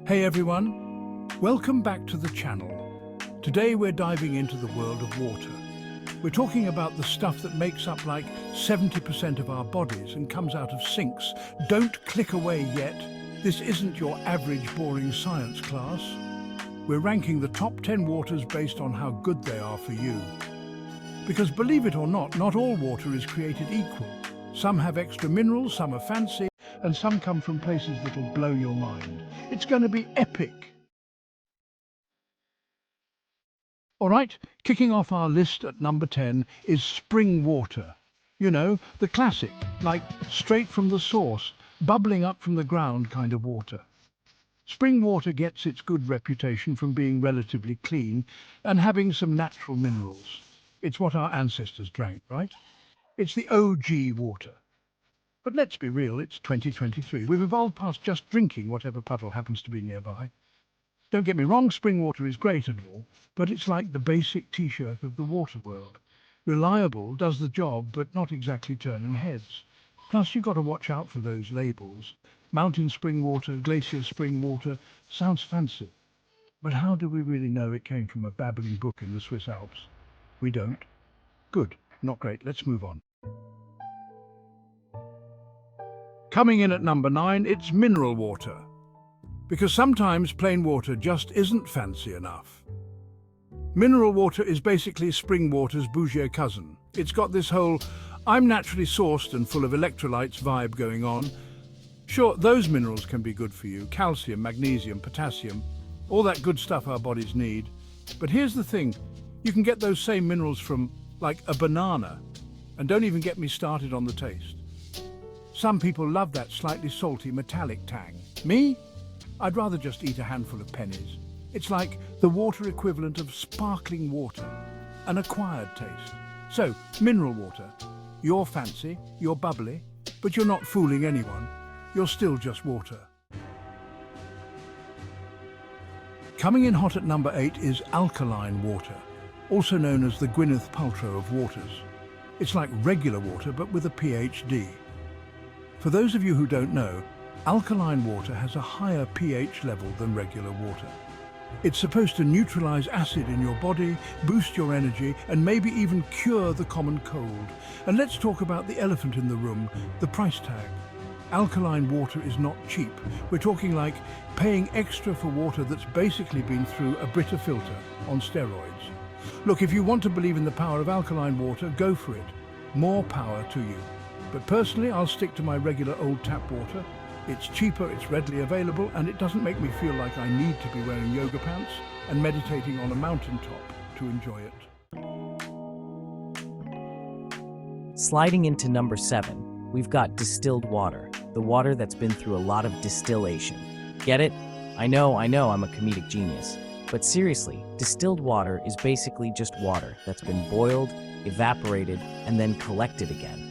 Hey everyone, welcome back to the channel. Today we're diving into the world of water. We're talking about the stuff that makes up like 70% of our bodies and comes out of sinks. Don't click away yet. This isn't your average boring science class. We're ranking the top 10 waters based on how good they are for you. Because believe it or not all water is created equal. Some have extra minerals, some are fancy, and some come from places that'll blow your mind. It's going to be epic. All right, kicking off our list at number 10 is spring water. You know, the classic, like straight from the source, bubbling up from the ground kind of water. Spring water gets its good reputation from being relatively clean and having some natural minerals. It's what our ancestors drank, right? It's the OG water. But let's be real, it's 2023. We've evolved past just drinking whatever puddle happens to be nearby. Don't get me wrong, spring water is great and all, but it's like the basic t-shirt of the water world. Reliable, does the job, but not exactly turning heads. Plus, you've got to watch out for those labels. Mountain spring water, glacier spring water, sounds fancy. But how do we really know it came from a babbling brook in the Swiss Alps? We don't. Good, not great, let's move on. Coming in at number 9, it's mineral water. Because sometimes plain water just isn't fancy enough. Mineral water is basically spring water's bougie cousin. It's got this whole, I'm naturally sourced and full of electrolytes vibe going on. Sure, those minerals can be good for you, calcium, magnesium, potassium, all that good stuff our bodies need. But here's the thing, you can get those same minerals from, like, a banana. And don't even get me started on the taste. Some people love that slightly salty metallic tang. Me? I'd rather just eat a handful of pennies. It's like the water equivalent of sparkling water, an acquired taste. So, mineral water. You're fancy, you're bubbly, but you're not fooling anyone. You're still just water. Coming in hot at number 8 is alkaline water, also known as the Gwyneth Paltrow of waters. It's like regular water, but with a PhD. For those of you who don't know, alkaline water has a higher pH level than regular water. It's supposed to neutralize acid in your body, boost your energy, and maybe even cure the common cold. And let's talk about the elephant in the room, the price tag. Alkaline water is not cheap. We're talking like paying extra for water that's basically been through a Brita filter on steroids. Look, if you want to believe in the power of alkaline water, go for it. More power to you. But personally, I'll stick to my regular old tap water. It's cheaper, it's readily available, and it doesn't make me feel like I need to be wearing yoga pants and meditating on a mountaintop to enjoy it. Sliding into number 7, we've got distilled water, the water that's been through a lot of distillation. Get it? I know, I'm a comedic genius. But seriously, distilled water is basically just water that's been boiled, evaporated, and then collected again.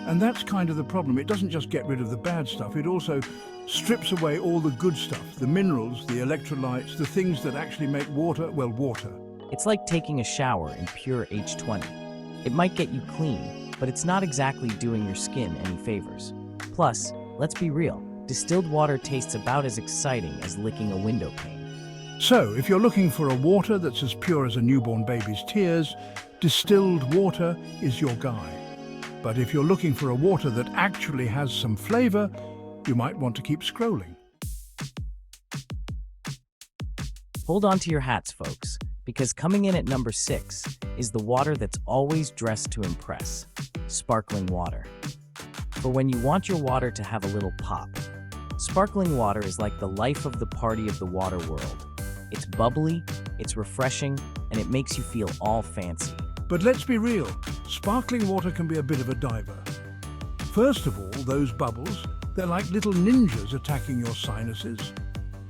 And that's kind of the problem. It doesn't just get rid of the bad stuff, it also strips away all the good stuff, the minerals, the electrolytes, the things that actually make water, well, water. It's like taking a shower in pure H20. It might get you clean, but it's not exactly doing your skin any favors. Plus, let's be real, distilled water tastes about as exciting as licking a window pane. So, if you're looking for a water that's as pure as a newborn baby's tears, distilled water is your guy. But if you're looking for a water that actually has some flavor, you might want to keep scrolling. Hold on to your hats, folks, because coming in at number 6 is the water that's always dressed to impress, sparkling water. For when you want your water to have a little pop, sparkling water is like the life of the party of the water world. It's bubbly, it's refreshing, and it makes you feel all fancy. But let's be real, sparkling water can be a bit of a diver. First of all, those bubbles, they're like little ninjas attacking your sinuses.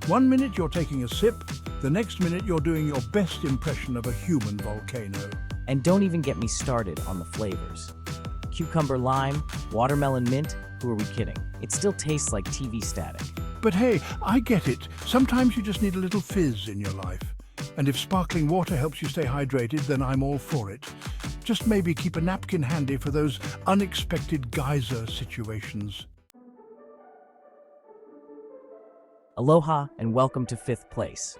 One minute you're taking a sip, the next minute you're doing your best impression of a human volcano. And don't even get me started on the flavors. Cucumber lime, watermelon mint, who are we kidding? It still tastes like TV static. But hey, I get it. Sometimes you just need a little fizz in your life. And if sparkling water helps you stay hydrated, then I'm all for it. Just maybe keep a napkin handy for those unexpected geyser situations. Aloha and welcome to 5th place.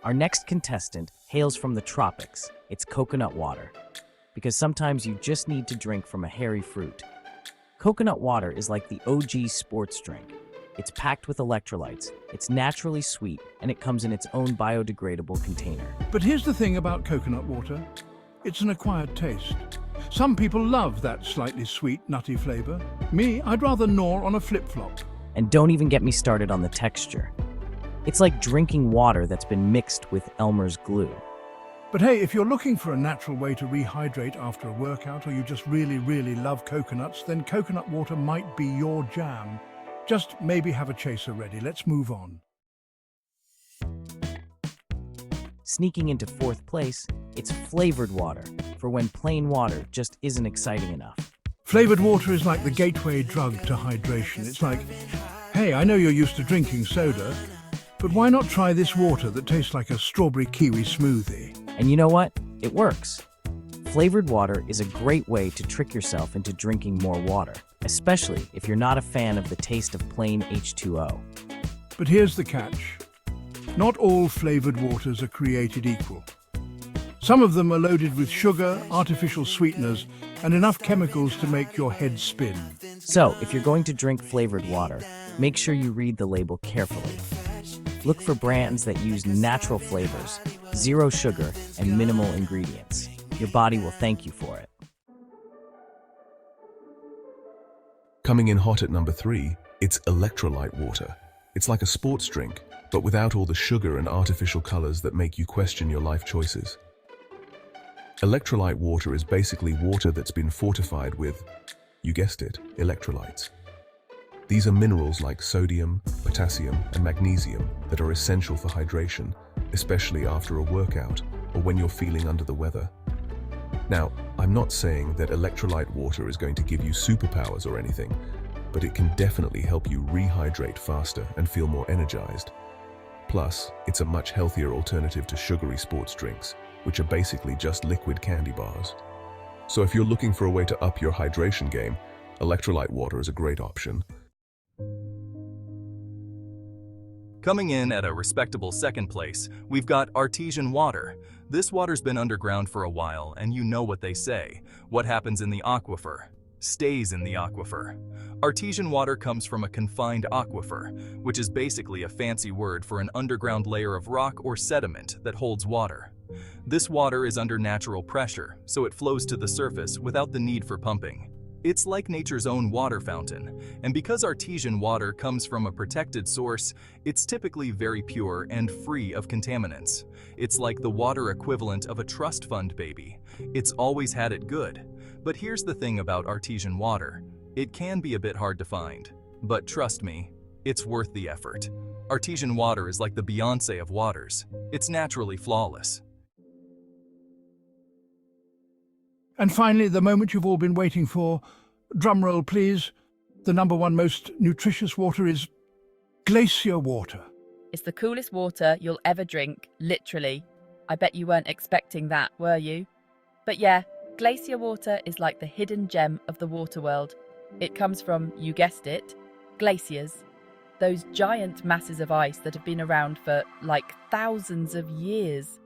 Our next contestant hails from the tropics. It's coconut water. Because sometimes you just need to drink from a hairy fruit. Coconut water is like the OG sports drink. It's packed with electrolytes, it's naturally sweet, and it comes in its own biodegradable container. But here's the thing about coconut water. It's an acquired taste. Some people love that slightly sweet, nutty flavor. Me, I'd rather gnaw on a flip-flop. And don't even get me started on the texture. It's like drinking water that's been mixed with Elmer's glue. But hey, if you're looking for a natural way to rehydrate after a workout, or you just really love coconuts, then coconut water might be your jam. Just maybe have a chaser ready. Let's move on. Sneaking into 4th place, it's flavored water, for when plain water just isn't exciting enough. Flavored water is like the gateway drug to hydration. It's like, hey, I know you're used to drinking soda, but why not try this water that tastes like a strawberry kiwi smoothie? And you know what? It works. Flavored water is a great way to trick yourself into drinking more water, especially if you're not a fan of the taste of plain H2O. But here's the catch. Not all flavored waters are created equal. Some of them are loaded with sugar, artificial sweeteners, and enough chemicals to make your head spin. So, if you're going to drink flavored water, make sure you read the label carefully. Look for brands that use natural flavors, zero sugar, and minimal ingredients. Your body will thank you for it. Coming in hot at number 3, it's electrolyte water. It's like a sports drink, but without all the sugar and artificial colors that make you question your life choices. Electrolyte water is basically water that's been fortified with, you guessed it, electrolytes. These are minerals like sodium, potassium, and magnesium that are essential for hydration, especially after a workout or when you're feeling under the weather. Now, I'm not saying that electrolyte water is going to give you superpowers or anything, but it can definitely help you rehydrate faster and feel more energized. Plus, it's a much healthier alternative to sugary sports drinks, which are basically just liquid candy bars. So if you're looking for a way to up your hydration game, electrolyte water is a great option. Coming in at a respectable 2nd place, we've got artesian water. This water's been underground for a while, and you know what they say. What happens in the aquifer stays in the aquifer. Artesian water comes from a confined aquifer, which is basically a fancy word for an underground layer of rock or sediment that holds water. This water is under natural pressure, so it flows to the surface without the need for pumping. It's like nature's own water fountain, and because artesian water comes from a protected source, it's typically very pure and free of contaminants. It's like the water equivalent of a trust fund baby. It's always had it good. But here's the thing about artesian water. It can be a bit hard to find, but trust me, it's worth the effort. Artesian water is like the Beyoncé of waters. It's naturally flawless. And finally, the moment you've all been waiting for, drum roll please, the #1 most nutritious water is glacier water. It's the coolest water you'll ever drink, literally. I bet you weren't expecting that, were you? But yeah, glacier water is like the hidden gem of the water world. It comes from, you guessed it, glaciers. Those giant masses of ice that have been around for, like, thousands of years.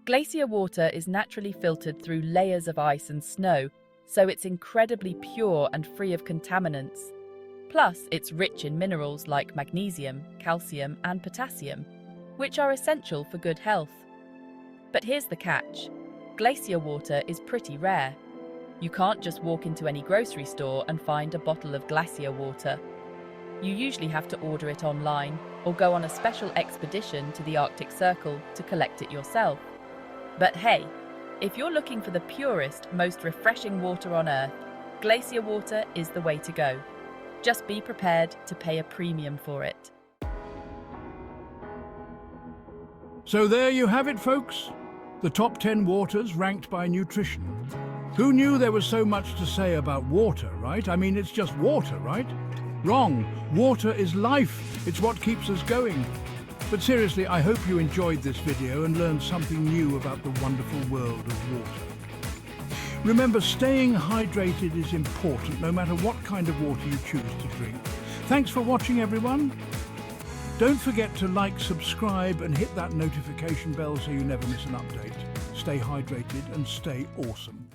Glacier water is naturally filtered through layers of ice and snow, so it's incredibly pure and free of contaminants. Plus, it's rich in minerals like magnesium, calcium, and potassium, which are essential for good health. But here's the catch. Glacier water is pretty rare. You can't just walk into any grocery store and find a bottle of glacier water. You usually have to order it online or go on a special expedition to the Arctic Circle to collect it yourself. But hey, if you're looking for the purest, most refreshing water on Earth, glacier water is the way to go. Just be prepared to pay a premium for it. So there you have it, folks. The top 10 waters ranked by nutrition. Who knew there was so much to say about water, right? I mean, it's just water, right? Wrong. Water is life. It's what keeps us going. But seriously, I hope you enjoyed this video and learned something new about the wonderful world of water. Remember, staying hydrated is important no matter what kind of water you choose to drink. Thanks for watching, everyone. Don't forget to like, subscribe and hit that notification bell so you never miss an update. Stay hydrated and stay awesome.